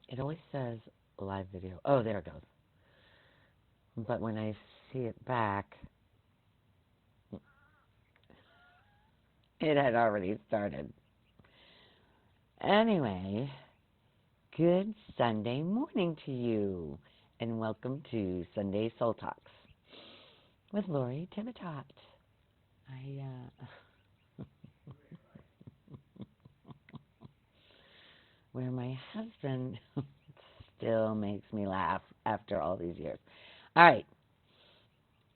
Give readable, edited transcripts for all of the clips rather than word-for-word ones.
It always says live video. Oh, there it goes. But when I see it back, it had already started. Anyway, good Sunday morning to you, and welcome to Sunday Soul Talks with Lori Tivitot. Where my husband still makes me laugh after all these years. All right,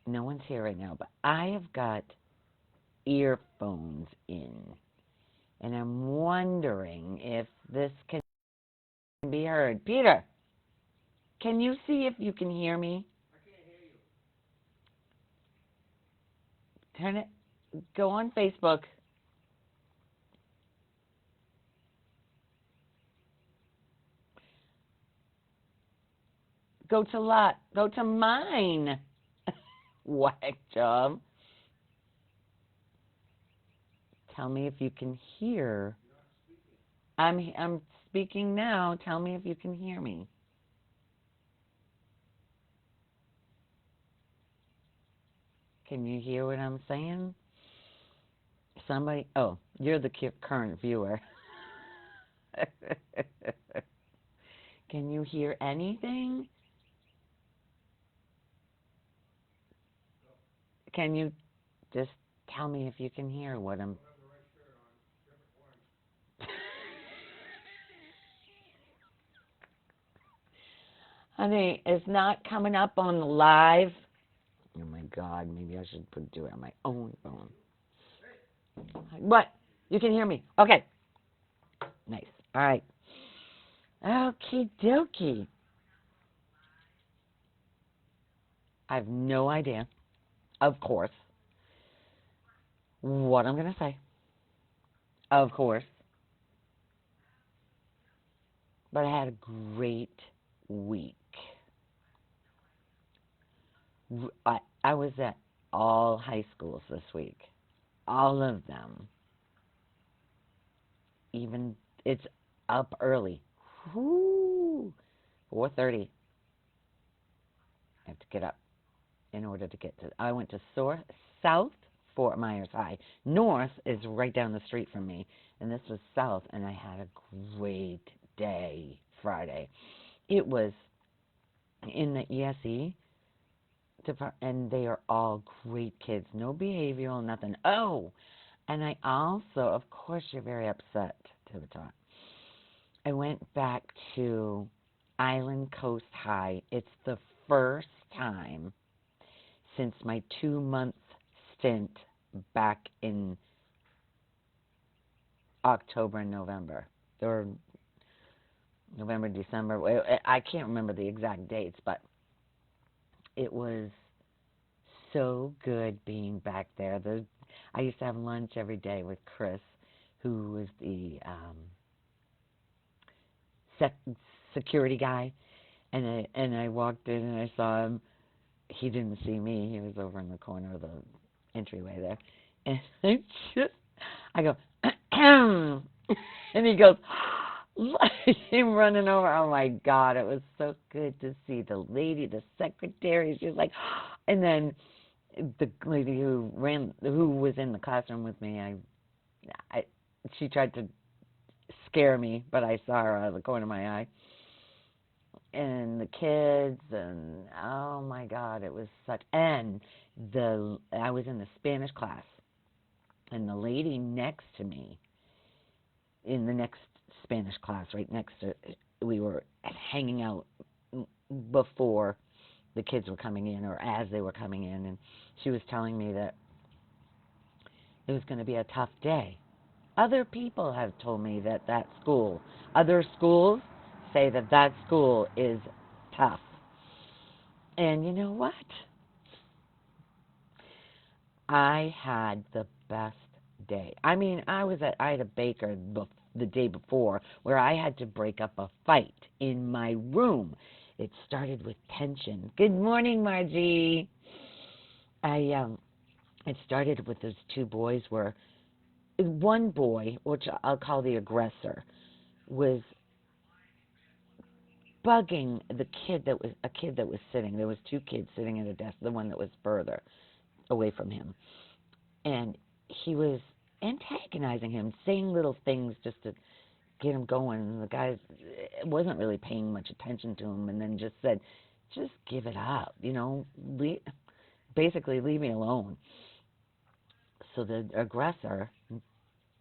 no one's here right now, but I have got earphones in, and I'm wondering if this can be heard. Peter, can you see if you can hear me? Turn it. Go on Facebook. Go to lot. Go to mine. Whack job. Tell me if you can hear. I'm speaking now. Tell me if you can hear me. Can you hear what I'm saying? Somebody. Oh, you're the current viewer. Can you hear anything? Can you just tell me if you can hear what I'm. Honey, it's not coming up on the live. Oh my God, maybe I should do it on my own phone. What? You can hear me? Okay. Nice. All right. Okie dokie. I have no idea, of course, what I'm going to say. Of course. But I had a great week. I was at all high schools this week. All of them. Even it's up early. Whoo! 4:30. I have to get up in order to get to. I went to South Fort Myers High. North is right down the street from me, and this was South, and I had a great day Friday. It was in the ESE department, and they are all great kids. No behavioral, nothing. Oh, and I also, of course, you're very upset, Tivitot. I went back to Island Coast High. It's the first time since my 2 month stint back in October and November. Or November, December. I can't remember the exact dates, but it was so good being back there. I used to have lunch every day with Chris, who was the security guy, and I walked in and I saw him. He didn't see me. He was over in the corner of the entryway there, and I go, and he goes, him running over. Oh my God, it was so good to see the lady, the secretary. She was like, and then the lady who was in the classroom with me. She tried to scare me, but I saw her out of the corner of my eye. And the kids, and oh my God, it was such. And I was in the Spanish class, and the lady next to me in the next Spanish class, right next to, we were hanging out before the kids were coming in or as they were coming in, and she was telling me that it was going to be a tough day. Other people have told me that other schools say that school is tough. And you know what? I had the best day. I mean, I had a baker the day before where I had to break up a fight in my room. It started with tension. Good morning, Margie. It started with those two boys where one boy, which I'll call the aggressor, was bugging the kid that was sitting. There was two kids sitting at a desk, the one that was further away from him. And he was antagonizing him, saying little things just to get him going. And the guy wasn't really paying much attention to him, and then just said, just give it up, basically leave me alone. So the aggressor,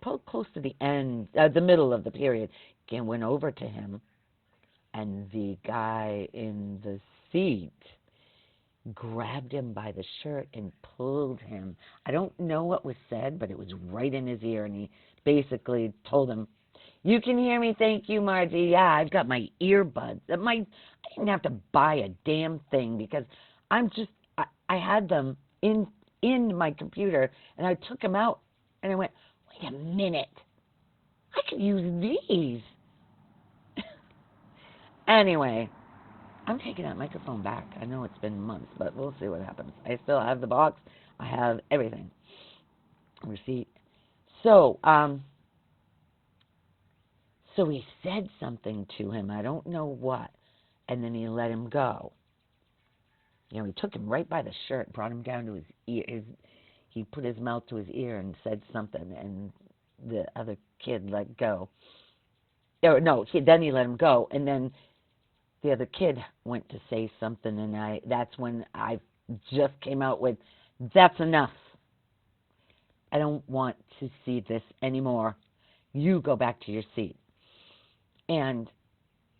close to the end, the middle of the period, again went over to him, and the guy in the seat grabbed him by the shirt and pulled him. I don't know what was said, but it was right in his ear, and he basically told him, "You can hear me, thank you, Margie. Yeah, I've got my earbuds. I didn't have to buy a damn thing because I had them in my computer, and I took them out, and I went, wait a minute, I could use these." Anyway, I'm taking that microphone back. I know it's been months, but we'll see what happens. I still have the box. I have everything. Receipt. So he said something to him. I don't know what. And then he let him go. He took him right by the shirt, brought him down to his ear. He put his mouth to his ear and said something, and the other kid let go. Then he let him go, and then the other kid went to say something, and that's when I just came out with, that's enough. I don't want to see this anymore. You go back to your seat. And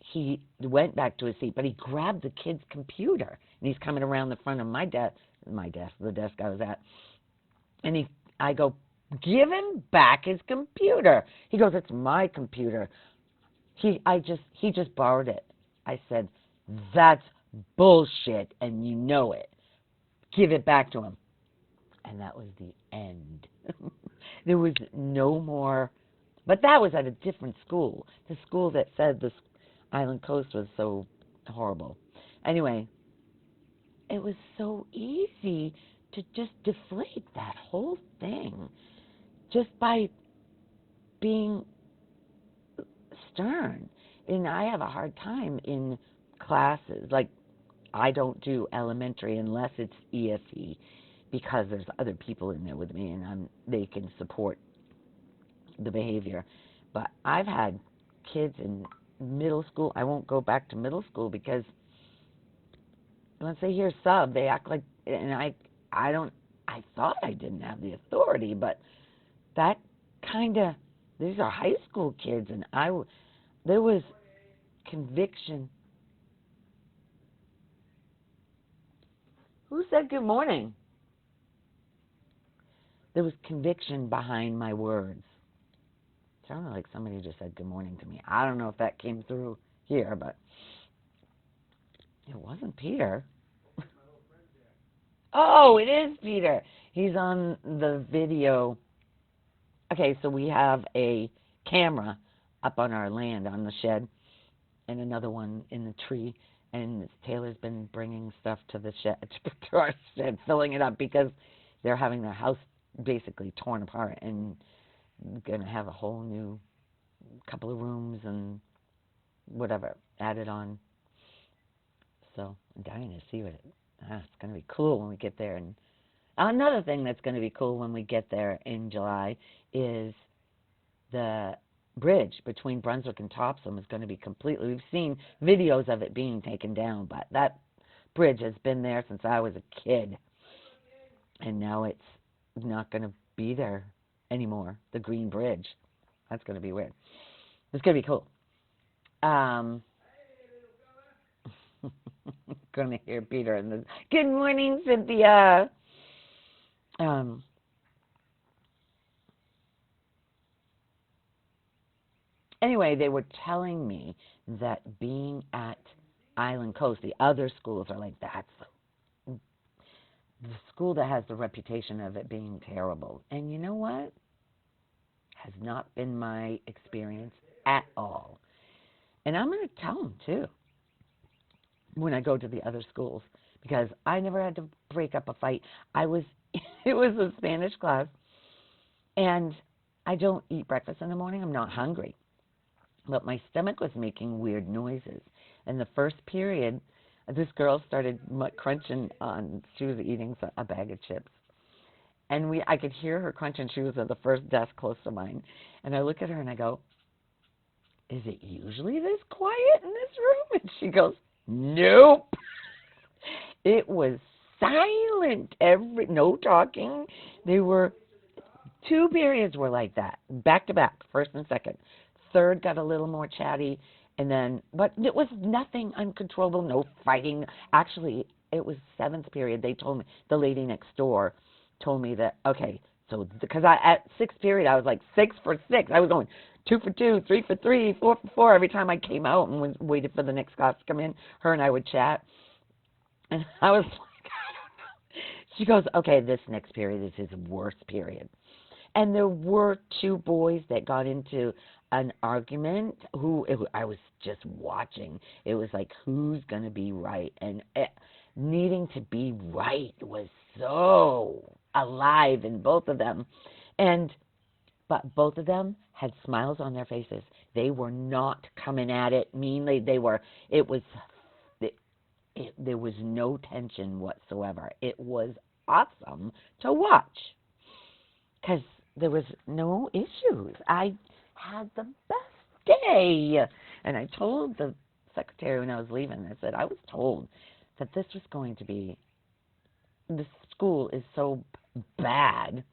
he went back to his seat, but he grabbed the kid's computer, and he's coming around the front of the desk I was at, and I go, give him back his computer. He goes, it's my computer. He just borrowed it. I said, that's bullshit, and you know it. Give it back to him. And that was the end. There was no more. But that was at a different school. The school that said the Island Coast was so horrible. Anyway, it was so easy to just deflate that whole thing just by being stern. And I have a hard time in classes. Like, I don't do elementary unless it's ESE because there's other people in there with me, and they can support the behavior. But I've had kids in middle school. I won't go back to middle school because once they hear sub, they act like, and I thought I didn't have the authority, but that kind of, these are high school kids, and there was conviction. Who said good morning? There was conviction behind my words. It sounded like somebody just said good morning to me. I don't know if that came through here, but it wasn't Peter. Oh, it is Peter. He's on the video. Okay, so we have a camera up on our land, on the shed, and another one in the tree. And Taylor's been bringing stuff to the shed, to our shed, filling it up because they're having their house basically torn apart and going to have a whole new couple of rooms and whatever added on. So I'm dying to see what it's going to be cool when we get there. And another thing that's going to be cool when we get there in July is the bridge between Brunswick and Topsham is going to be completely, we've seen videos of it being taken down, but that bridge has been there since I was a kid, and now it's not going to be there anymore, the Green Bridge. That's going to be weird. It's going to be cool. Going to hear Peter in the good morning, Cynthia. Anyway, they were telling me that being at Island Coast, the other schools are like, that's the school that has the reputation of it being terrible. And you know what? Has not been my experience at all. And I'm going to tell them, too, when I go to the other schools, because I never had to break up a fight. It was a Spanish class, and I don't eat breakfast in the morning. I'm not hungry. But my stomach was making weird noises. And the first period, this girl started crunching on, she was eating a bag of chips. And I could hear her crunching. She was at the first desk close to mine. And I look at her and I go, is it usually this quiet in this room? And she goes, nope. It was silent. No talking. They were, 2 periods were like that, back to back, first and second. Third got a little more chatty, and then, but it was nothing uncontrollable, no fighting. Actually, it was 7th period. They told me, the lady next door told me that, okay, so, because at 6th period, I was like 6 for 6. I was going 2 for 2, 3 for 3, 4 for 4 every time I came out and waited for the next class to come in. Her and I would chat. And I was like, I don't know. She goes, okay, this next period is his worst period. And there were 2 boys that got into an argument I was just watching. It was like, who's going to be right? And needing to be right was so alive in both of them. But both of them had smiles on their faces. They were not coming at it meanly. There was no tension whatsoever. It was awesome to watch because there was no issues. I had the best day. And I told the secretary when I was leaving, I said, I was told that this school is so bad.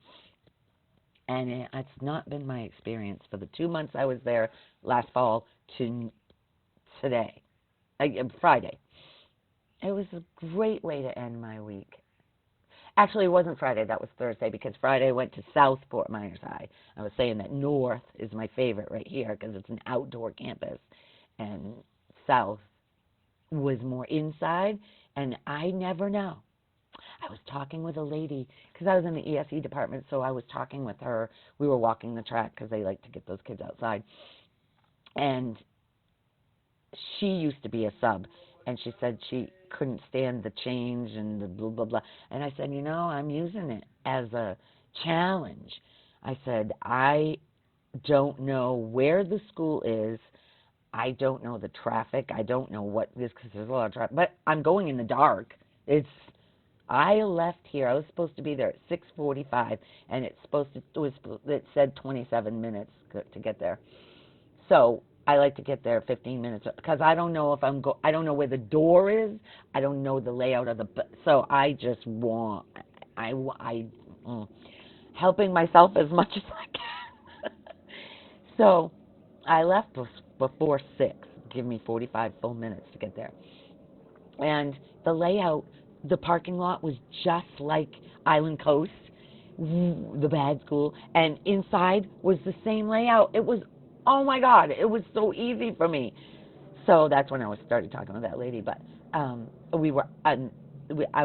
And it's not been my experience for the 2 months I was there last fall to today, Friday. It was a great way to end my week. Actually, it wasn't Friday. That was Thursday, because Friday I went to South Fort Myers High. I was saying that North is my favorite right here because it's an outdoor campus, and South was more inside, and I never know. I was talking with a lady because I was in the ESE department, so I was talking with her. We were walking the track because they like to get those kids outside. And she used to be a sub, and she said she couldn't stand the change and the blah, blah, blah. And I said, I'm using it as a challenge. I said, I don't know where the school is. I don't know the traffic. I don't know what this, because there's a lot of traffic. But I'm going in the dark. I left here. I was supposed to be there at 6:45, and it said 27 minutes to get there. So I like to get there 15 minutes because I don't know if I don't know where the door is. I don't know the layout of so I just helping myself as much as I can. So I left before 6. Give me 45 full minutes to get there. And the layout, the parking lot was just like Island Coast, the bad school, and inside was the same layout. It was, oh my God, it was so easy for me. So that's when I started talking to that lady. But I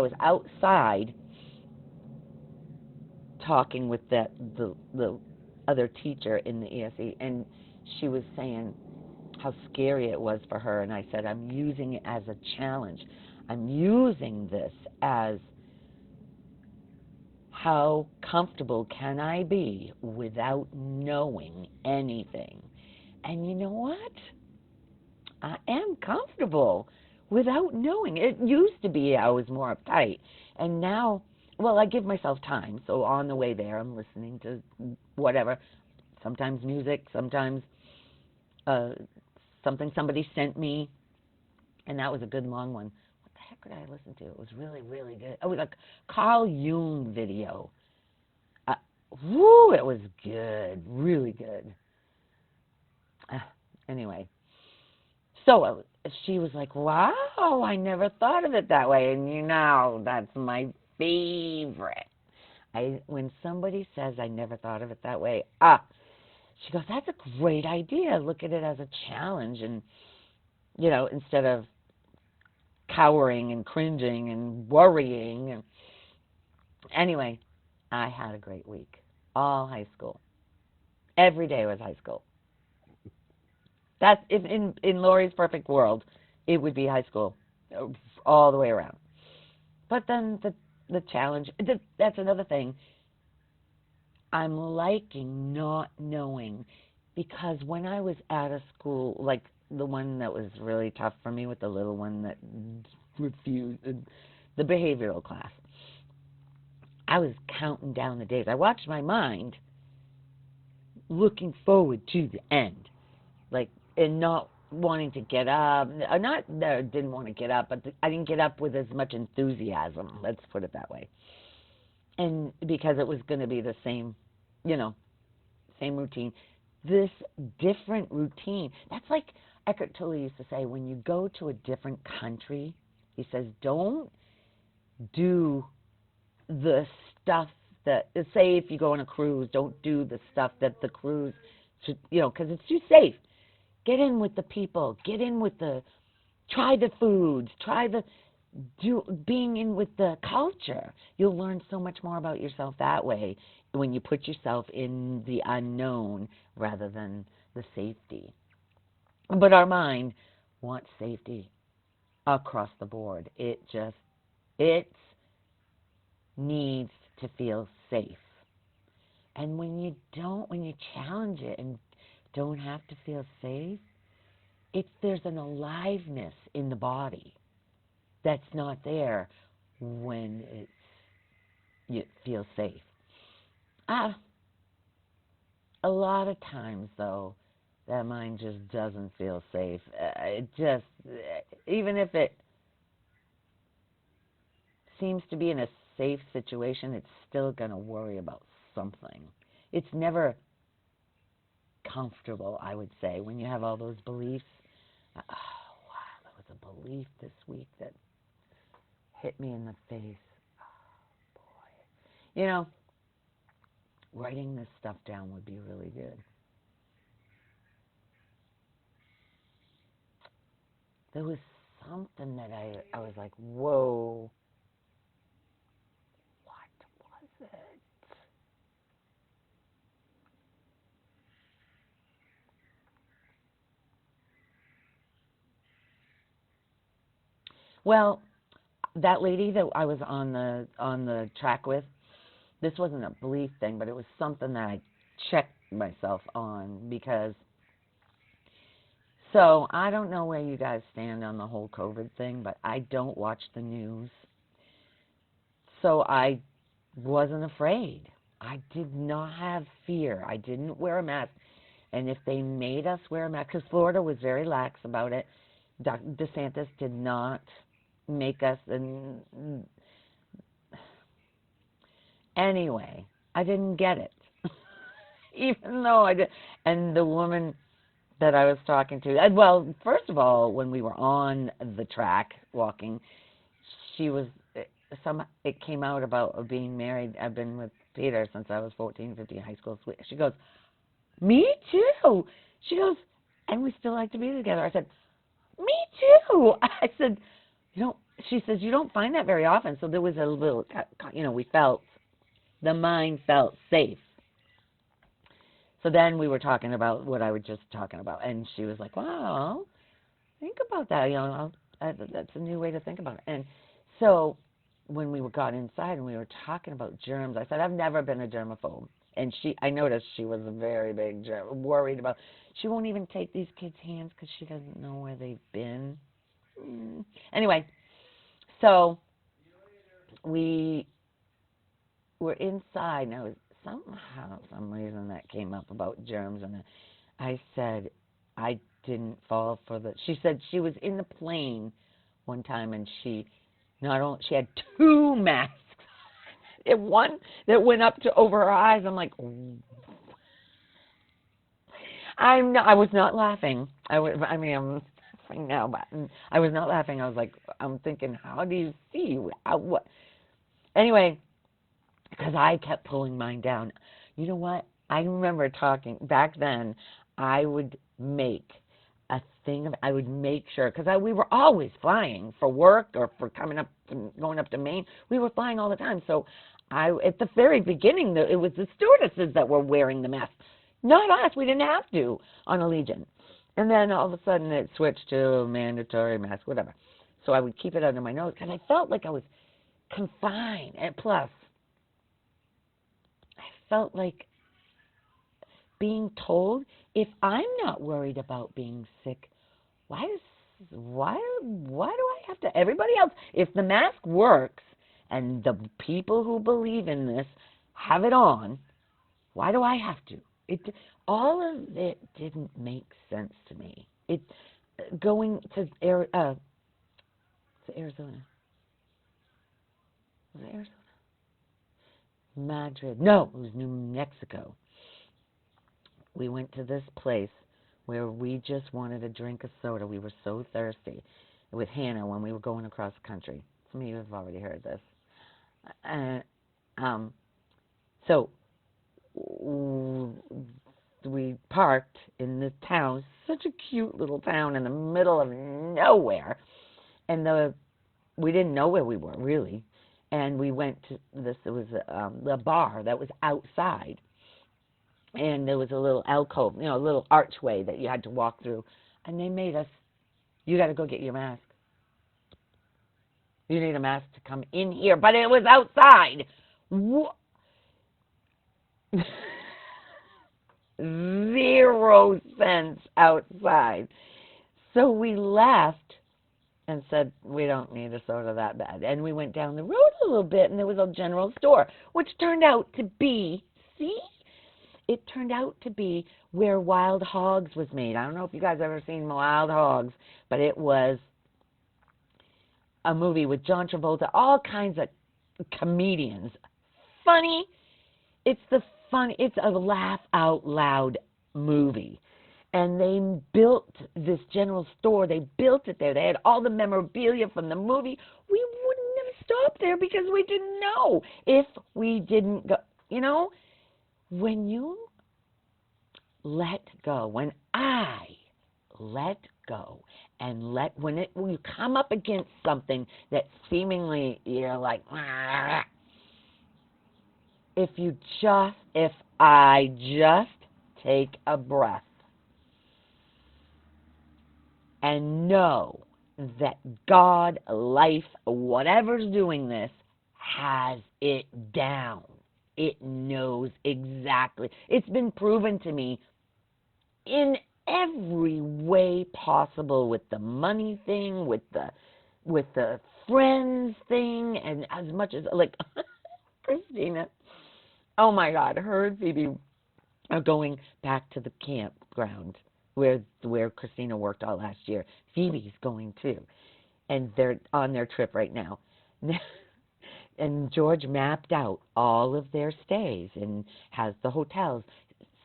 was outside talking with the other teacher in the ESE, and she was saying how scary it was for her. And I said, I'm using it as a challenge. I'm using this as how comfortable can I be without knowing anything. And you know what? I am comfortable without knowing. It used to be I was more uptight. And now, well, I give myself time. So on the way there, I'm listening to whatever. Sometimes music, sometimes something somebody sent me. And that was a good long one. What the heck did I listen to? It was really, really good. It was a Carl Jung video. It was good. Really good. Anyway. So she was like, wow, I never thought of it that way. And that's my favorite. When somebody says, I never thought of it that way, she goes, that's a great idea. Look at it as a challenge. And, instead of cowering and cringing and worrying. Anyway, I had a great week. All high school. Every day was high school. That's in Lori's perfect world, it would be high school all the way around. But then the challenge, that's another thing. I'm liking not knowing because when I was at a school, like the one that was really tough for me with the little one that refused, the behavioral class, I was counting down the days. I watched my mind looking forward to the end, like, and not wanting to get up. Not that I didn't want to get up, but I didn't get up with as much enthusiasm. Let's put it that way. And because it was going to be the same, you know, same routine. This different routine. That's like Eckhart Tolle used to say, when you go to a different country, he says, don't do the stuff that, say if you go on a cruise, don't do the stuff that the cruise should, because it's too safe. Get in with the people. Get in with try the foods. Being in with the culture. You'll learn so much more about yourself that way when you put yourself in the unknown rather than the safety. But our mind wants safety across the board. It needs to feel safe. And when you challenge it and don't have to feel safe, there's an aliveness in the body that's not there when it feels safe. A lot of times, though, that mind just doesn't feel safe. Even if it seems to be in a safe situation, it's still going to worry about something. It's never comfortable, I would say, when you have all those beliefs. Oh, wow, there was a belief this week that hit me in the face. Oh, boy. Writing this stuff down would be really good. There was something that I was like, whoa, what was it? Well, that lady that I was on the track with, this wasn't a belief thing, but it was something that I checked myself on because, so I don't know where you guys stand on the whole COVID thing, but I don't watch the news. So I wasn't afraid. I did not have fear. I didn't wear a mask. And if they made us wear a mask, because Florida was very lax about it, Dr. DeSantis did not make us. And anyway, I didn't get it. Even though I did. And the woman that I was talking to, well, first of all, when we were on the track walking, she was, it came out about being married. I've been with Peter since I was 14, 15, high school. She goes, me too. She goes, and we still like to be together. I said, me too. I said, she says, you don't find that very often. So there was a little, we felt, the mind felt safe. So then we were talking about what I was just talking about. And she was like, wow, think about that. That's a new way to think about it. And so when we got inside and we were talking about germs, I said, I've never been a germaphobe. And I noticed she was a very big worried about, she won't even take these kids' hands because she doesn't know where they've been. Anyway, so we were inside, and I was some reason that came up about germs, and I said, I didn't fall for she said she was in the plane one time, and she had 2 masks. One that went up to over her eyes. I'm like, I was not laughing. I'm laughing now, but I was not laughing. I was like, I'm thinking, how do you see? What? Anyway, because I kept pulling mine down. You know what? I remember talking back then. I would make a thing of. I would make sure, because we were always flying for work or for going up to Maine. We were flying all the time. So at the very beginning, it was the stewardesses that were wearing the mask, not us. We didn't have to on Allegiant. And then all of a sudden it switched to mandatory mask, whatever. So I would keep it under my nose because I felt like I was confined. And plus, I felt like being told, if I'm not worried about being sick, why do I have to? Everybody else, if the mask works and the people who believe in this have it on, why do I have to? All of it didn't make sense to me. Going to Arizona. Was it Arizona? Madrid. No, it was New Mexico. We went to this place where we just wanted a drink of soda. We were so thirsty with Hannah when we were going across the country. Some of you have already heard this. So we parked in this town, such a cute little town in the middle of nowhere, and we didn't know where we were really, and we went to this. It was a bar that was outside, and there was a little alcove, a little archway that you had to walk through, and they made us. You got to go get your mask. You need a mask to come in here, but it was outside. What? 0 cents outside. So we left and said, we don't need a soda that bad. And we went down the road a little bit, and there was a general store, which turned out to be, it turned out to be where Wild Hogs was made. I don't know if you guys ever seen Wild Hogs, but it was a movie with John Travolta, all kinds of comedians. Funny. It's a laugh out loud movie. And they built this general store. They built it there. They had all the memorabilia from the movie. We wouldn't have stopped there because we didn't know if we didn't go. When you let go, when I let go, and when you come up against something that seemingly you're like, if I just take a breath and know that God, life, whatever's doing this, has it down. It knows exactly. It's been proven to me in every way possible, with the money thing, with the friends thing, and as much as like Christina. Oh my God, her and Phoebe are going back to the campground where Christina worked all last year. Phoebe's going too, and they're on their trip right now. And George mapped out all of their stays and has the hotels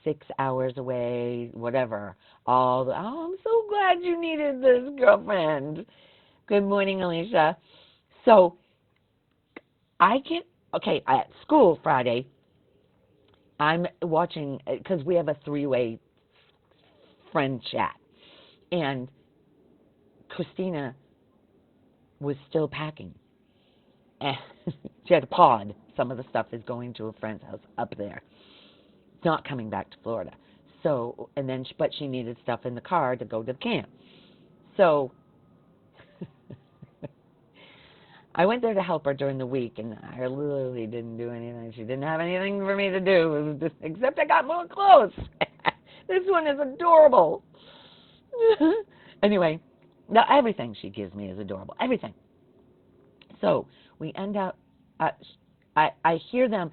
6 hours away, whatever. Oh, I'm so glad you needed this, girlfriend. Good morning, Alicia. So at school Friday, I'm watching, because we have a 3-way friend chat, and Christina was still packing. And she had a pod. Some of the stuff is going to a friend's house up there. It's not coming back to Florida. So, but she needed stuff in the car to go to the camp. So I went there to help her during the week, and I literally didn't do anything. She didn't have anything for me to do, except I got more clothes. This one is adorable. Anyway, everything she gives me is adorable. Everything. So we end up, I hear them.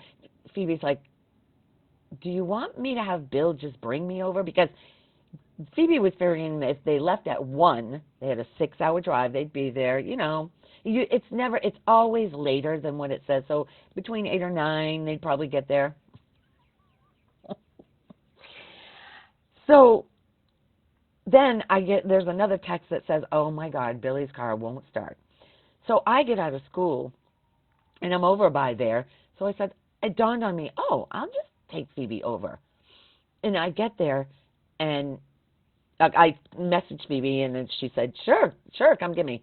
Phoebe's like, do you want me to have Bill just bring me over? Because Phoebe was figuring that if they left at 1, they had a 6-hour drive, they'd be there, it's always later than what it says. So between 8 or 9, they'd probably get there. So then there's another text that says, oh my God, Billy's car won't start. So I get out of school, and I'm over by there. So I said, it dawned on me, I'll just take Phoebe over. And I get there, and I messaged Phoebe, and then she said, sure, come get me.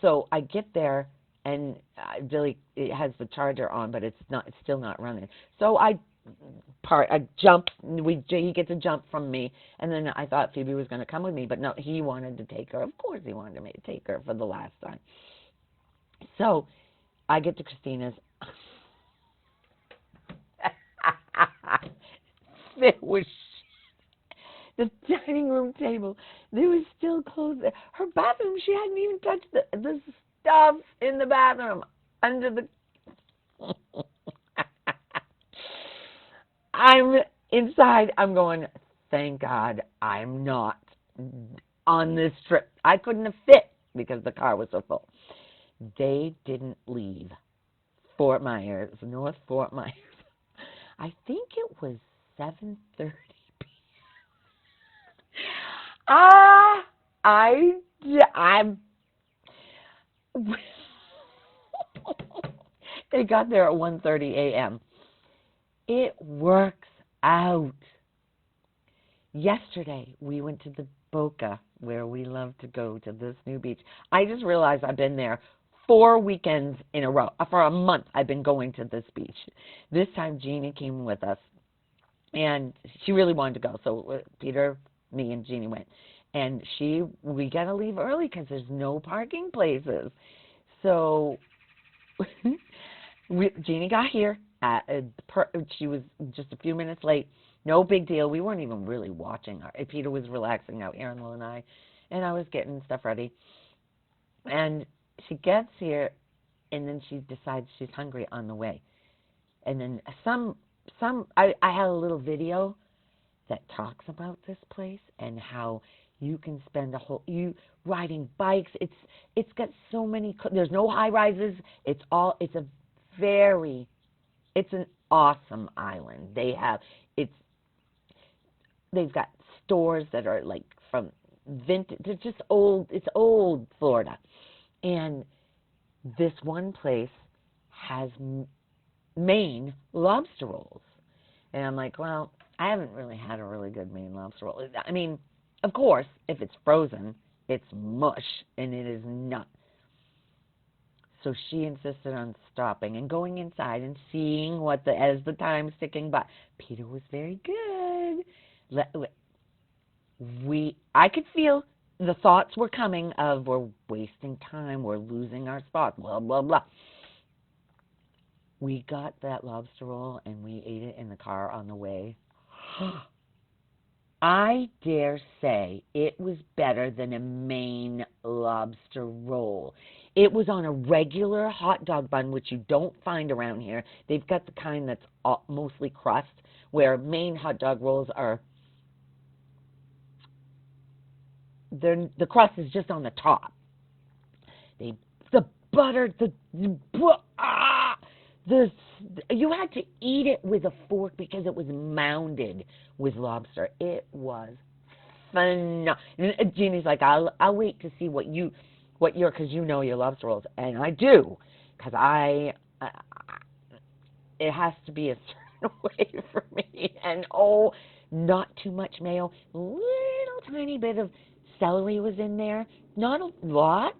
So I get there, and Billy, it has the charger on, but it's still not running. So I jump. He gets a jump from me, and then I thought Phoebe was going to come with me, but no, he wanted to take her. Of course, he wanted to take her for the last time. So I get to Christina's. It was the dining room table. There was still clothes there. Her bathroom, she hadn't even touched the stuff in the bathroom under the. I'm inside. I'm going, thank God I'm not on this trip. I couldn't have fit because the car was so full. They didn't leave Fort Myers, North Fort Myers. I think it was 7:30 p.m. I'm. They got there at 1:30 a.m. It works out. Yesterday, we went to the Boca, where we love to go to this new beach. I just realized I've been there 4 weekends in a row. For a month, I've been going to this beach. This time, Jeannie came with us, and she really wanted to go. So Peter, me, and Jeannie went. And we got to leave early because there's no parking places. So Jeannie got here. She was just a few minutes late. No big deal. We weren't even really watching her. Peter was relaxing out, Aaron and I was getting stuff ready. And she gets here, and then she decides she's hungry on the way. And then I had a little video that talks about this place and how you can spend riding bikes. It's got so many. There's no high rises. It's an awesome island. They've got stores that are like from vintage. They're just old. It's old Florida. And this one place has Maine lobster rolls. And I'm like, well, I haven't really had a really good Maine lobster roll. I mean, of course, if it's frozen, it's mush, and it is not. So she insisted on stopping and going inside and seeing as the time's ticking by. Peter was very good. I could feel the thoughts were coming of, we're wasting time, we're losing our spot, blah, blah, blah. We got that lobster roll, and we ate it in the car on the way. I dare say it was better than a Maine lobster roll. It was on a regular hot dog bun, which you don't find around here. They've got the kind that's mostly crust, where Maine hot dog rolls are, the crust is just on the top. The butter, you had to eat it with a fork because it was mounded with lobster. It was phenomenal. Jeannie's like, I'll wait to see because you know your lobster rolls, and I do, because it has to be a certain way for me, and not too much mayo, little tiny bit of celery was in there, not a lot.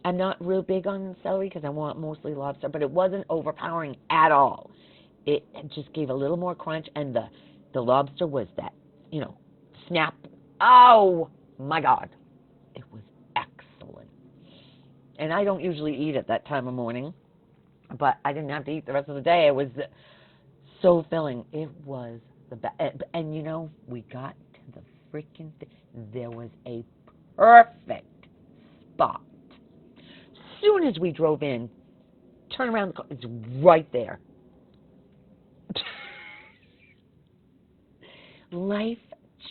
I'm not real big on celery because I want mostly lobster, but it wasn't overpowering at all. It just gave a little more crunch, and the lobster was that, snap. Oh, my God. It was excellent. And I don't usually eat at that time of morning, but I didn't have to eat the rest of the day. It was so filling. It was the best. And, we got to the freaking thing. There was a perfect spot. As soon as we drove in, turn around the car, it's right there. Life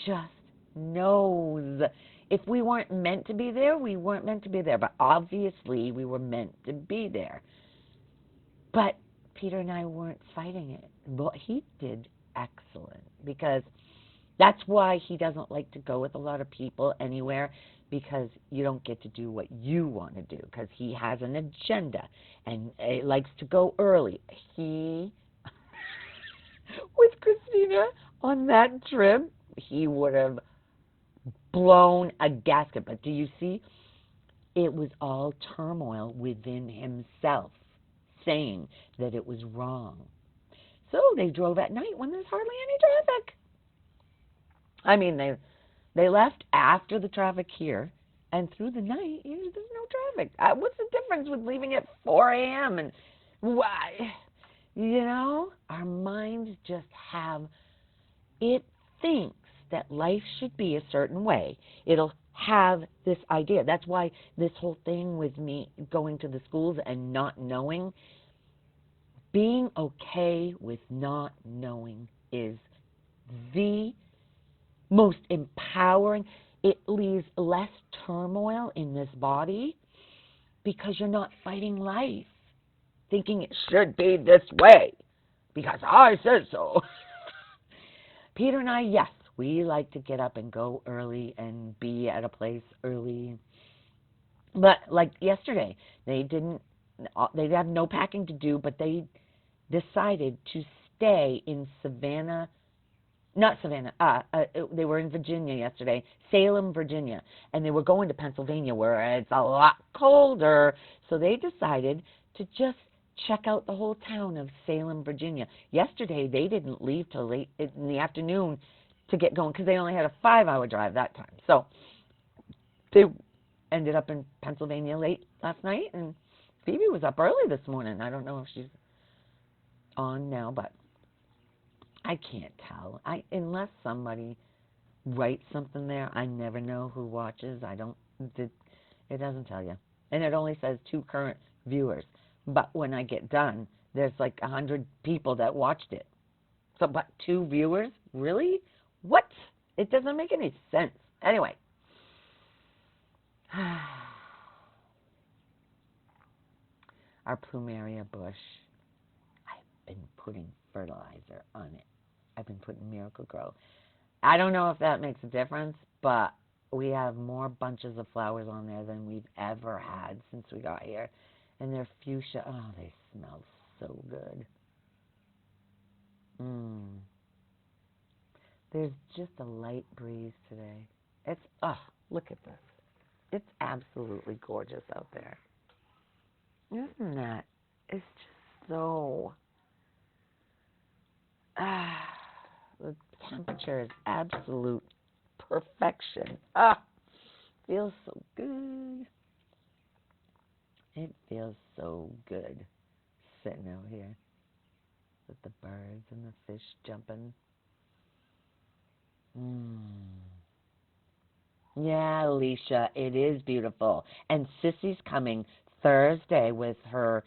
just knows. If we weren't meant to be there, we weren't meant to be there. But obviously, we were meant to be there. But Peter and I weren't fighting it. But he did excellent, because that's why he doesn't like to go with a lot of people anywhere, because you don't get to do what you want to do, because he has an agenda and he likes to go early. With Christina on that trip, he would have blown a gasket. But do you see? It was all turmoil within himself, saying that it was wrong. So they drove at night when there's hardly any traffic. I mean, they left after the traffic here, and through the night, there's no traffic. What's the difference with leaving at 4 a.m. and why? Our minds just it thinks that life should be a certain way. It'll have this idea. That's why this whole thing with me going to the schools and not knowing, being okay with not knowing is the most empowering. It leaves less turmoil in this body because you're not fighting life, thinking it should be this way because I said so. Peter and I, yes, we like to get up and go early and be at a place early. But like yesterday, they have no packing to do, but they decided to stay in Savannah, not Savannah, they were in Virginia yesterday, Salem, Virginia, and they were going to Pennsylvania where it's a lot colder, so they decided to just check out the whole town of Salem, Virginia. Yesterday, they didn't leave till late in the afternoon to get going because they only had a 5-hour drive that time. So they ended up in Pennsylvania late last night, and Phoebe was up early this morning. I don't know if she's on now, but I can't tell. Unless somebody writes something there, I never know who watches. It doesn't tell you. And it only says 2 current viewers. But when I get done, there's like 100 people that watched it. So, but 2 viewers? Really? What? It doesn't make any sense. Anyway. Our plumeria bush, I've been putting fertilizer on it. I've been putting Miracle-Gro. I don't know if that makes a difference, but we have more bunches of flowers on there than we've ever had since we got here. And they're fuchsia. Oh, they smell so good. There's just a light breeze today. Look at this. It's absolutely gorgeous out there. Isn't that? It's just so... the temperature is absolute perfection. Feels so good. It feels so good sitting out here with the birds and the fish jumping. Yeah, Alicia, it is beautiful. And Sissy's coming Thursday with her,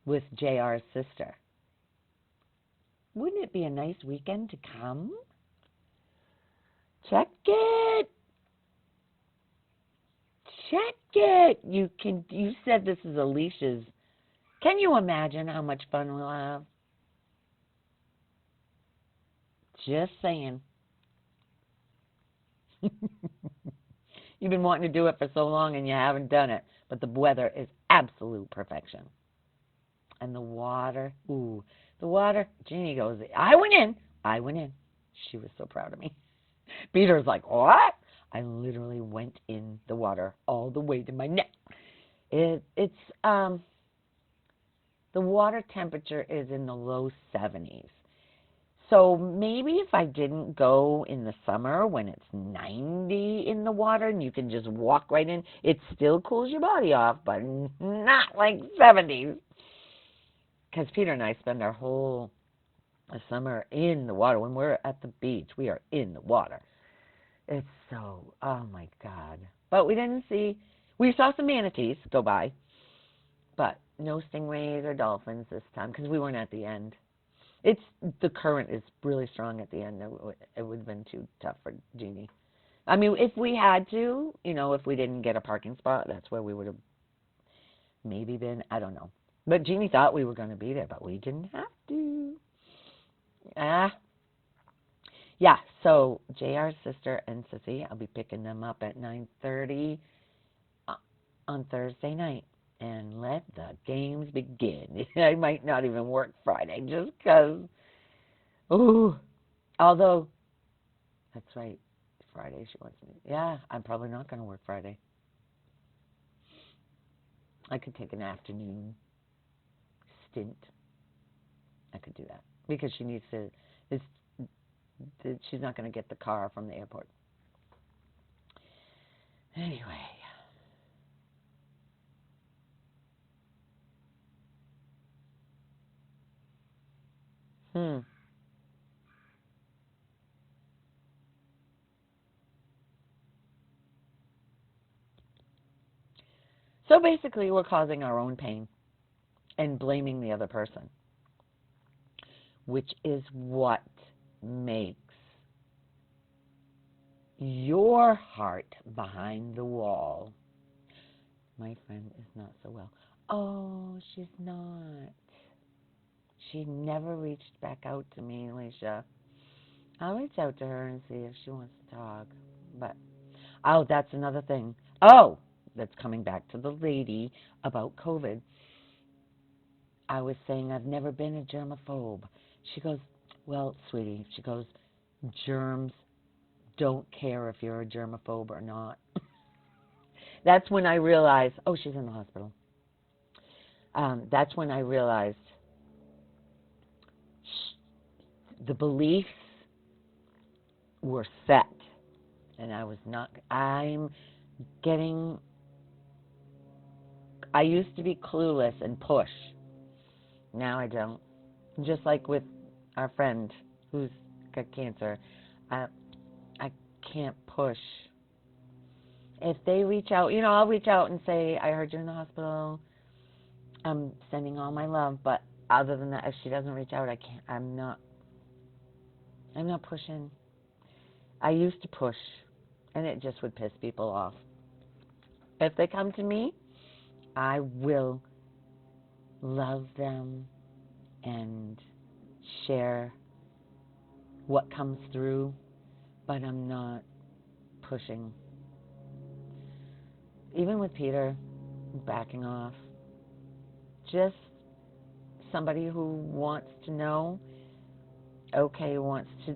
with JR's sister. Wouldn't it be a nice weekend to come? Check it. Check it. You said this is Alicia's. Can you imagine how much fun we'll have? Just saying. You've been wanting to do it for so long and you haven't done it. But the weather is absolute perfection. And the water, the water, Jeannie goes, I went in. She was so proud of me. Peter's like, what? I literally went in the water all the way to my neck. The water temperature is in the low 70s. So maybe if I didn't go in the summer when it's 90 in the water and you can just walk right in, it still cools your body off, but not like 70s. Because Peter and I spend our whole summer in the water. When we're at the beach, we are in the water. It's so, oh my God. But we saw some manatees go by, but no stingrays or dolphins this time because we weren't at the end. The current is really strong at the end. It would have been too tough for Jeannie. I mean, if we had to, if we didn't get a parking spot, that's where we would have maybe been. I don't know. But Jeannie thought we were going to be there, but we didn't have to. Yeah, so JR's sister and Sissy, I'll be picking them up at 9:30 on Thursday night. And let the games begin. I might not even work Friday just because. Although, that's right. Friday she wants me. Yeah, I'm probably not going to work Friday. I could take an afternoon stint. I could do that. Because she needs to. She's not going to get the car from the airport. Anyway. So basically, we're causing our own pain and blaming the other person, which is what makes your heart behind the wall. My friend is not so well. Oh, she's not. She never reached back out to me, Alicia. I'll reach out to her and see if she wants to talk. But, oh, that's another thing. Oh, that's coming back to the lady about COVID. I was saying I've never been a germaphobe. She goes, well, sweetie, she goes, germs don't care if you're a germaphobe or not. That's when I realized, oh, she's in the hospital. That's when I realized the beliefs were set. And I used to be clueless and push. Now I don't. Just like with our friend who's got cancer, I can't push. If they reach out, I'll reach out and say, I heard you're in the hospital. I'm sending all my love. But other than that, if she doesn't reach out, I can't. I'm not pushing. I used to push, and it just would piss people off. If they come to me, I will love them and share what comes through, but I'm not pushing. Even with Peter, backing off. Just somebody who wants to know, wants to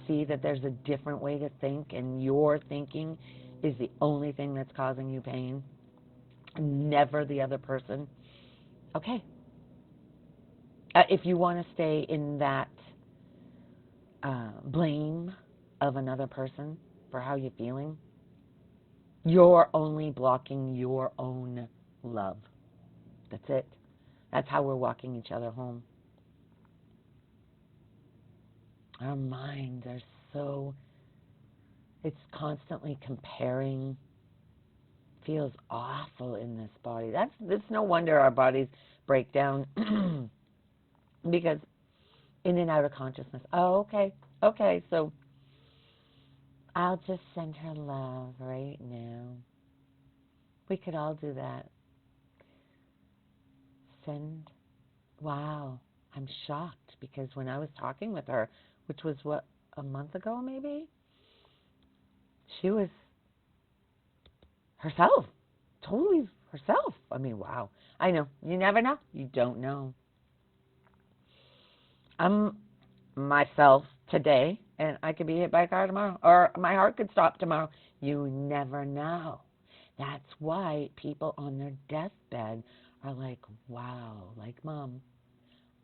see that there's a different way to think, and your thinking is the only thing that's causing you pain, never the other person. Okay. If you want to stay in that blame of another person for how you're feeling, you're only blocking your own love. That's it. That's how we're walking each other home. Our minds are it's constantly comparing. Feels awful in this body. That's no wonder our bodies break down because in and out of consciousness. Oh, okay, so I'll just send her love right now. We could all do that. Wow, I'm shocked because when I was talking with her, which was a month ago maybe, she was herself, totally herself. I mean, wow. I know, you never know. You don't know. I'm myself today, and I could be hit by a car tomorrow, or my heart could stop tomorrow. You never know. That's why people on their deathbed are like, wow, like Mom,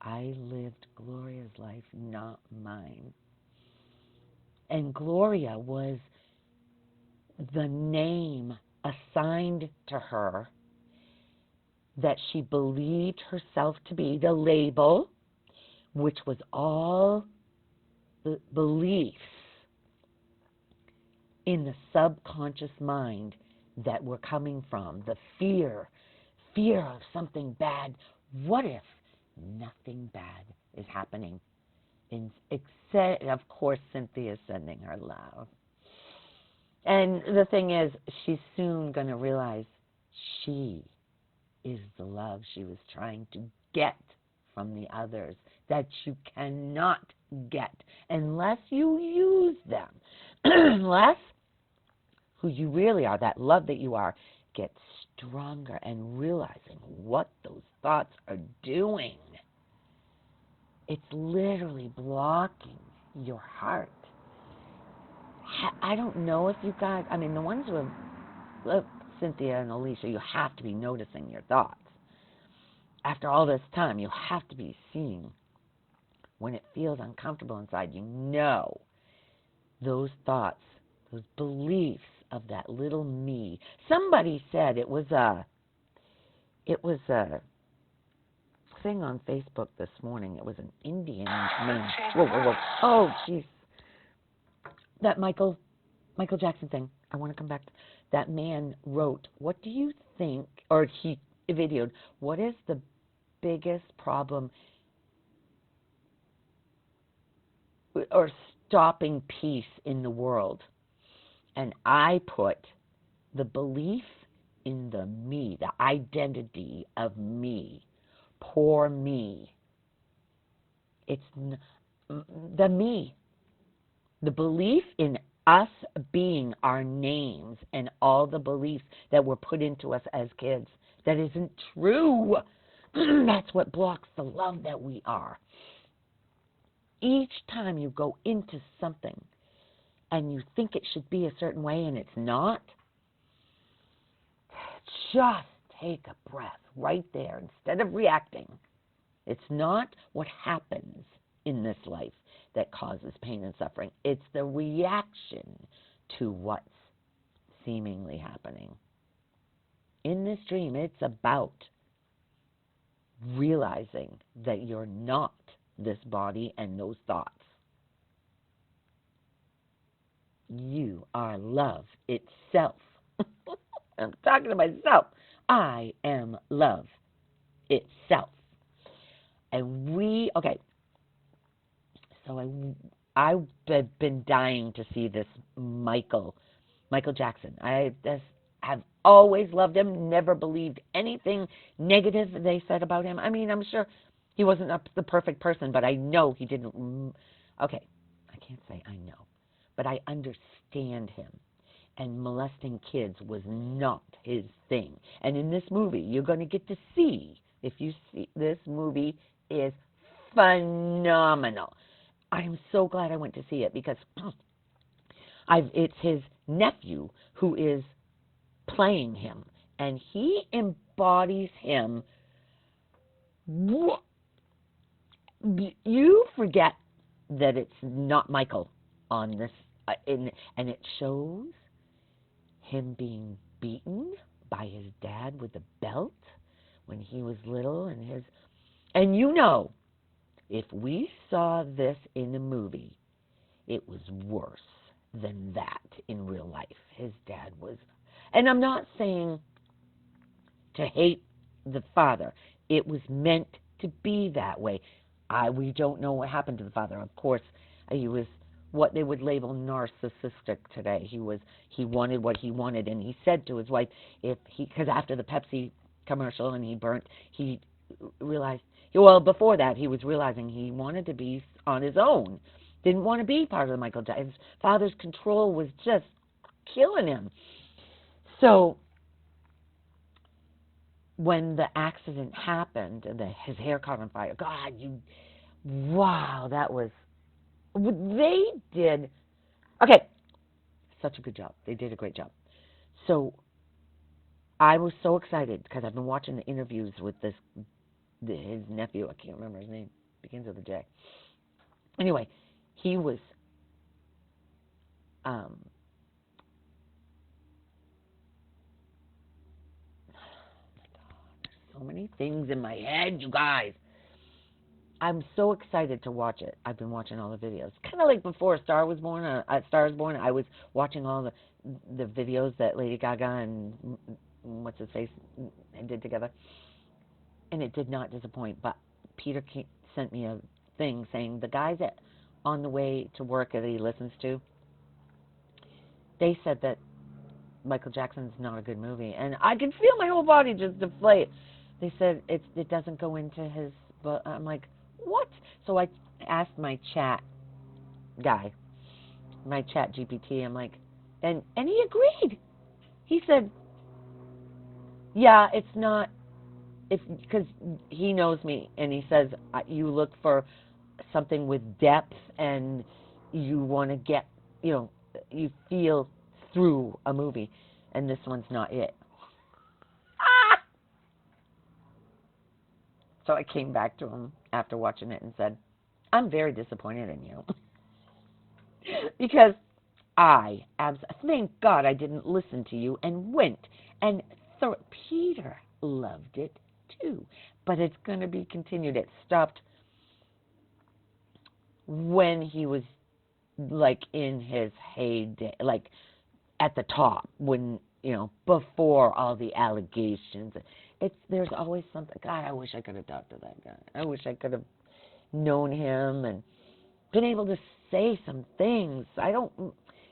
I lived Gloria's life, not mine. And Gloria was the name assigned to her that she believed herself to be, the label, which was all the beliefs in the subconscious mind that were coming from, the fear of something bad. What if nothing bad is happening? Except, of course, Cynthia's sending her love. And the thing is, she's soon going to realize she is the love she was trying to get from the others, that you cannot get unless you use them. Unless who you really are, that love that you are, gets stronger and realizing what those thoughts are doing. It's literally blocking your heart. I don't know if you guys, the ones who have, Cynthia and Alicia, you have to be noticing your thoughts. After all this time, you have to be seeing when it feels uncomfortable inside. You know those thoughts, those beliefs of that little me. Somebody said it was a thing on Facebook this morning. It was an Indian man. Whoa. Oh, jeez. That Michael Jackson thing. I want to come back. That man wrote, what do you think, or he videoed, what is the biggest problem or stopping peace in the world? And I put the belief in the me, the identity of me, poor me. It's the me, the belief in us being our names and all the beliefs that were put into us as kids. That isn't true. That's what blocks the love that we are. Each time you go into something and you think it should be a certain way and it's not, just take a breath right there instead of reacting. It's not what happens in this life that causes pain and suffering. It's the reaction to what's seemingly happening. In this dream, it's about realizing that you're not this body and those thoughts. You are love itself. I'm talking to myself. I am love itself. And so I've been dying to see this Michael Jackson. I have always loved him, never believed anything negative they said about him. I mean, I'm sure he wasn't the perfect person, but I know he didn't. Okay, I can't say I know, but I understand him. And molesting kids was not his thing. And in this movie, you're going to get to see, if you see, this movie is phenomenal. I'm so glad I went to see it because it's his nephew who is playing him, and he embodies him. You forget that it's not Michael on this, and it shows him being beaten by his dad with a belt when he was little, and you know, if we saw this in a movie, it was worse than that in real life. His dad was, and I'm not saying to hate the father. It was meant to be that way. We don't know what happened to the father. Of course, he was what they would label narcissistic today. He wanted what he wanted, and he said to his wife, because after the Pepsi commercial and he realized, well, before that he was realizing he wanted to be on his own, didn't want to be part of the Michael Jackson. His father's control was just killing him. So when the accident happened and his hair caught on fire, God, wow, that was, they did, okay, such a good job. They did a great job. So I was so excited because I've been watching the interviews with his nephew. I can't remember his name. Begins with a J. Anyway, he was so many things in my head, you guys. I'm so excited to watch it. I've been watching all the videos. Kind of like before Star was born. Star was born. I was watching all the videos that Lady Gaga and what's his face did together, and it did not disappoint. But Peter sent me a thing saying the guys on the way to work that he listens to, they said that Michael Jackson's not a good movie, and I could feel my whole body just deflate. They said it doesn't go into his. But I'm like, what? So I asked my chat guy, my chat GPT. I'm like, and he agreed. He said, yeah, it's not, because he knows me, and he says you look for something with depth, and you want to get, you feel through a movie, and this one's not it. So I came back to him after watching it and said, I'm very disappointed in you. Because thank God I didn't listen to you and went. And Peter loved it too. But it's going to be continued. It stopped when he was like in his heyday, like at the top when, before all the allegations. There's always something. God, I wish I could have talked to that guy. I wish I could have known him and been able to say some things.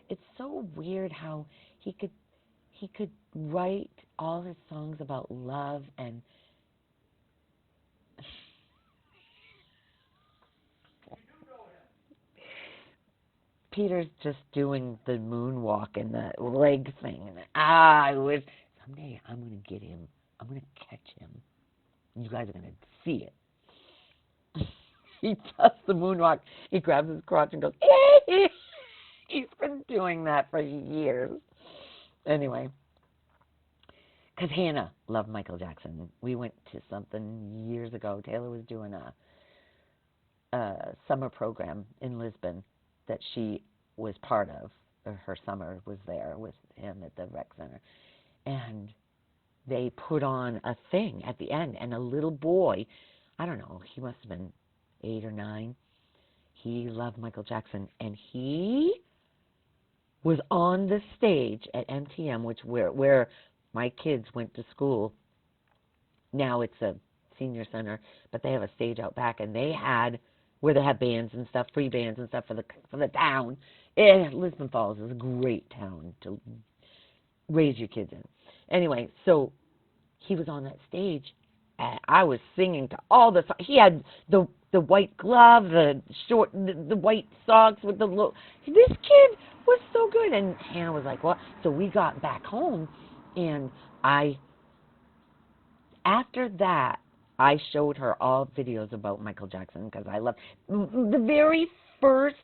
It's so weird how he could write all his songs about love and Peter's just doing the moonwalk and the leg thing. And I wish someday I'm going to get him. I'm going to catch him. You guys are going to see it. He does the moonwalk. He grabs his crotch and goes, eh! He's been doing that for years. Anyway, because Hannah loved Michael Jackson. We went to something years ago. Taylor was doing a summer program in Lisbon that she was part of. Her summer was there with him at the rec center. And they put on a thing at the end. And a little boy, I don't know, he must have been 8 or 9. He loved Michael Jackson. And he was on the stage at MTM, where my kids went to school. Now it's a senior center, but they have a stage out back, and they had where they have bands and stuff, free bands and stuff for the town. Lisbon Falls is a great town to raise your kids in. Anyway, so he was on that stage, and I was singing to all the. He had the white glove, the white socks with the look. This kid was so good, and Hannah was like, "What?" So we got back home, and after that, I showed her all videos about Michael Jackson because I love the very first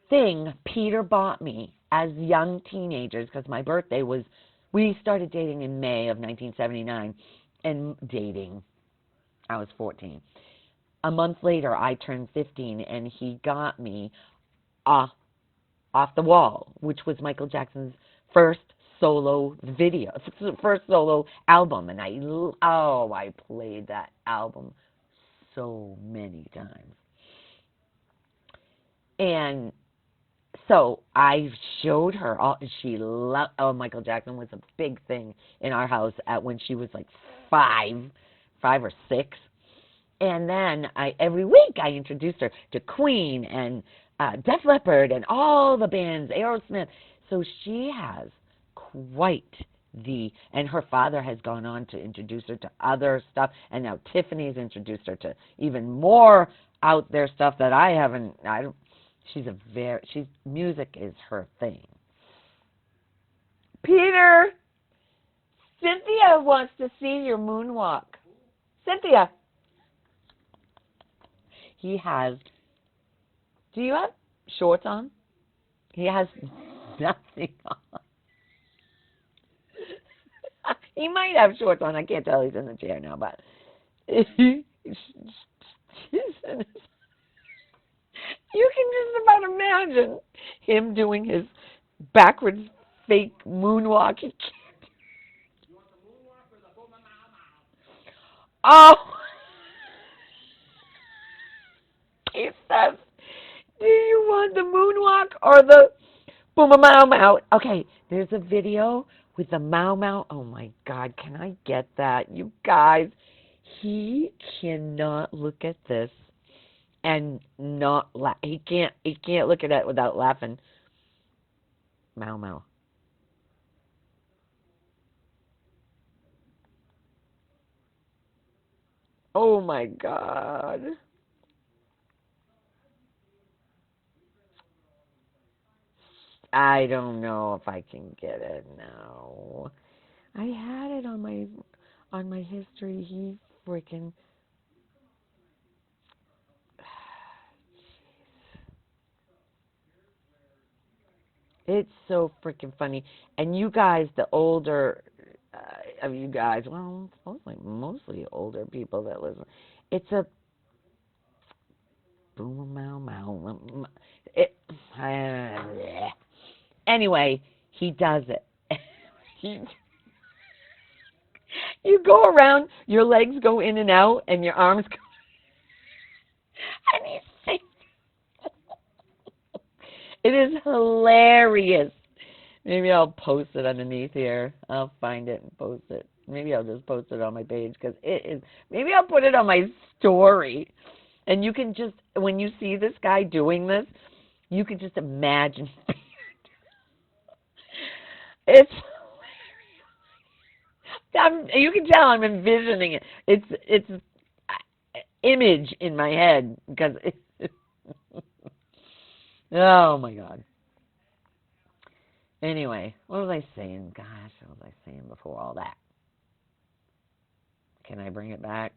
thing Peter bought me as young teenagers, because my birthday was, we started dating in May of 1979, and I was 14. A month later, I turned 15, and he got me Off the Wall, which was Michael Jackson's first solo video, first solo album, and I played that album so many times. And so I showed her all. She loved. Oh, Michael Jackson was a big thing in our house when she was like 5 or 6. And then every week I introduced her to Queen and Def Leppard and all the bands, Aerosmith. So she has quite and her father has gone on to introduce her to other stuff, and now Tiffany's introduced her to even more out there stuff that music is her thing. Peter, Cynthia wants to see your moonwalk. Cynthia. He has, do you have shorts on? He has nothing on. He might have shorts on. I can't tell. He's in the chair now, but you can just about imagine him doing his backwards fake moonwalk. He can't. You want the moonwalk or the boom Oh! He says, do you want the moonwalk or the boom-a-mow-mow? Okay, there's a video with the mow-mow. Oh, my God, can I get that? You guys, he cannot look at this and not laugh. He can't look at it without laughing. Mow-mow. Oh, my God. I don't know if I can get it now. I had it on my history. He freaking. It's so freaking funny. And you guys, the older of you guys, well, it's mostly older people that listen. It's a boom, mow, mow. Anyway, he does it. You go around, your legs go in and out, and your arms go. And he's it is hilarious. Maybe I'll post it underneath here. I'll find it and post it. Maybe I'll just post it on my page because it is. Maybe I'll put it on my story. And you can just, when you see this guy doing this, you can just imagine. It's you can tell I'm envisioning it. It's image in my head because oh my God. Anyway, what was I saying? Gosh, what was I saying before all that? Can I bring it back?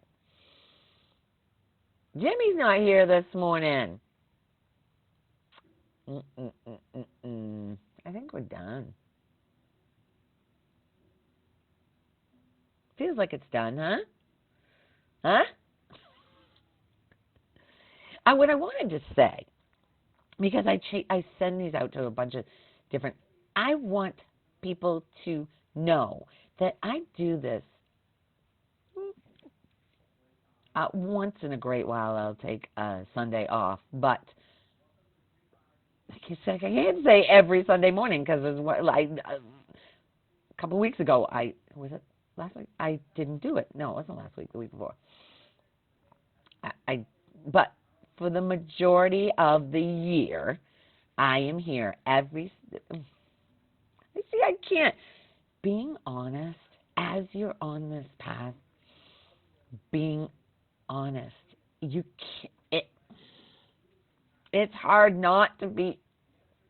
Jimmy's not here this morning. I think we're done. Feels like it's done, huh? Huh? What I wanted to say, because I send these out to a bunch of different, I want people to know that I do this once in a great while. I'll take a Sunday off, but I can't say every Sunday morning because a couple of weeks ago, was it last week? I didn't do it. No, it wasn't last week. The week before. But for the majority of the year, I am here every. See, I can't. Being honest, as you're on this path, being honest, you can't. It's hard not to be.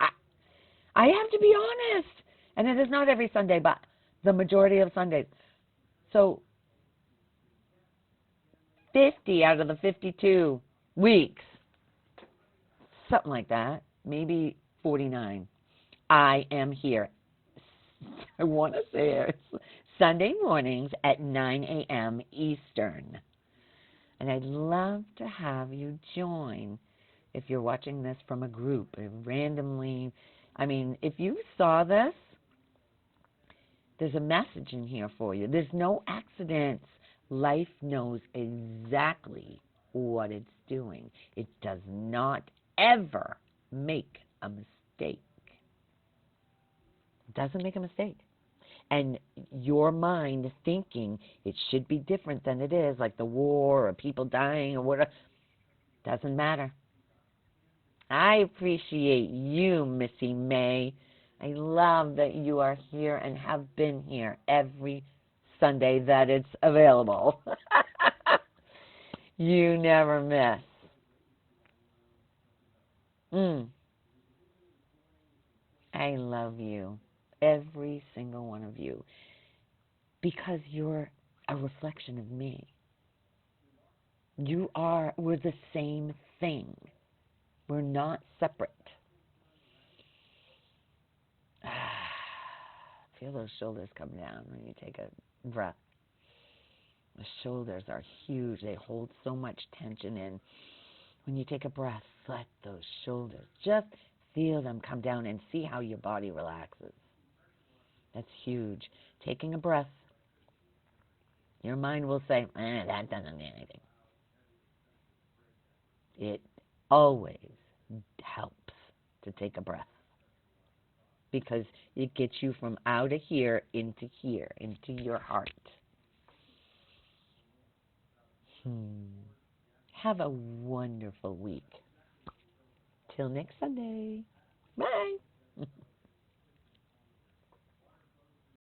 I have to be honest, and it is not every Sunday, but the majority of Sundays. So 50 out of the 52 weeks, something like that, maybe 49, I am here. I want to say it's Sunday mornings at 9 a.m. Eastern. And I'd love to have you join if you're watching this from a group. Randomly, I mean, if you saw this, there's a message in here for you. There's no accidents. Life knows exactly what it's doing. It does not ever make a mistake. It doesn't make a mistake. And your mind thinking it should be different than it is, like the war or people dying or whatever, doesn't matter. I appreciate you, Missy May. I love that you are here and have been here every Sunday that it's available. You never miss. I love you, every single one of you, because you're a reflection of me. We're the same thing. We're not separate. Feel those shoulders come down when you take a breath. The shoulders are huge. They hold so much tension in. When you take a breath, let those shoulders, just feel them come down and see how your body relaxes. That's huge. Taking a breath, your mind will say, that doesn't mean anything. It always helps to take a breath because it gets you from out of here, into your heart. Have a wonderful week. Till next Sunday.